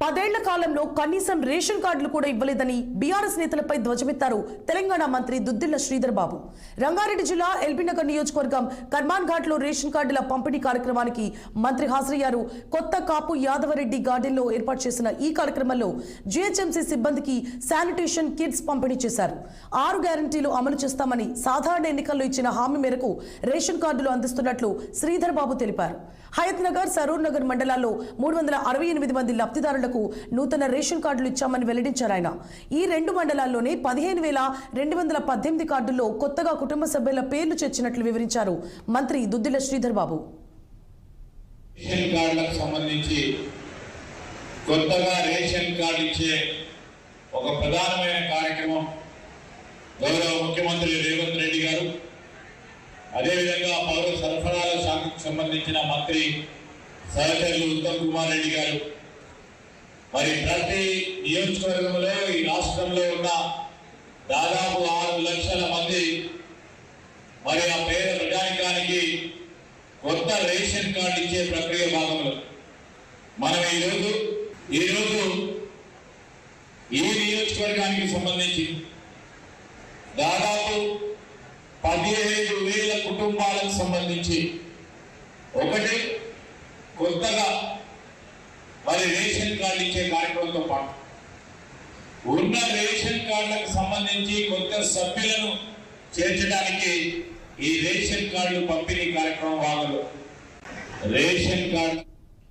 10 ఏళ్ల కాలంలో కనీసం రేషన్ కార్డులు కూడా ఇవ్వలేదని బీఆర్ఎస్ నేతలపై ధ్వజమెత్తారు తెలంగాణ మంత్రి దుద్దిళ్ల శ్రీధర్ బాబు. రంగారెడ్డి జిల్లా ఎల్బీనగర్ నియోజకవర్గం కర్మాన్ ఘాట్ లో రేషన్ కార్డుల పంపిణీ కార్యక్రమానికి మంత్రి హాజరయ్యారు. కొత్త కాపు యాదవరెడ్డి గార్డెన్ లో ఏర్పాటు చేసిన ఈ కార్యక్రమంలో జీహెచ్ఎంసీ సిబ్బందికి శానిటేషన్ కిట్స్ పంపిణీ చేశారు. 6 గ్యారంటీలు అమలు చేస్తామని సాధారణ ఎన్నికల్లో ఇచ్చిన హామీ మేరకు రేషన్ కార్డులు అందిస్తున్నట్లు శ్రీధర్ బాబు తెలిపారు. హయత్ నగర్, సరూర్ నగర్ మండలాల్లో 368 మంది లబ్ధిదారులకు నూతన రేషన్ కార్డులు ఇచ్చామని వెల్లడించారు ఆయన. ఈ 2 మండలాల్లోనే 15,218 కార్డుల్లో కొత్తగా కుటుంబ సభ్యుల పేర్లు చేర్చినట్లు వివరించారు మంత్రి దుద్దిళ్ల శ్రీధర్ బాబు. రేషన్ కార్డులకు సంబంధించి కొత్తగా రేషన్ కార్డు ఇచ్చే ఒక ప్రధానమైన కార్యక్రమం గౌరవ ముఖ్యమంత్రి రేవంత్ రెడ్డి గారు, అదేవిధంగా పౌర సరఫరాల శాఖకు సంబంధించిన మంత్రి సహచరులు ఉత్తమ్ కుమార్ రెడ్డి గారు, మరి ప్రతి నియోజకవర్గంలో ఈ రాష్ట్రంలో ఉన్న దాదాపు 6 లక్షల మంది మరి ఆ పేద ప్రజానికానికి కొత్త రేషన్ కార్డు ఇచ్చే ప్రక్రియ భాగంలో మనం ఈరోజు ఈ నియోజకవర్గానికి సంబంధించి దాదాపు 15,000 కుటుంబాలకు సంబంధించి ఒకటి కొత్తగా మరి రేషన్ కార్డు ఇచ్చే కార్యక్రమంతో పాటు ఉన్న రేషన్ కార్డులకు సంబంధించి కొత్త సభ్యులను చేర్చడానికి ఈ రేషన్ కార్డు పంపిణీ కార్యక్రమం భాగంలో రేషన్ కార్డు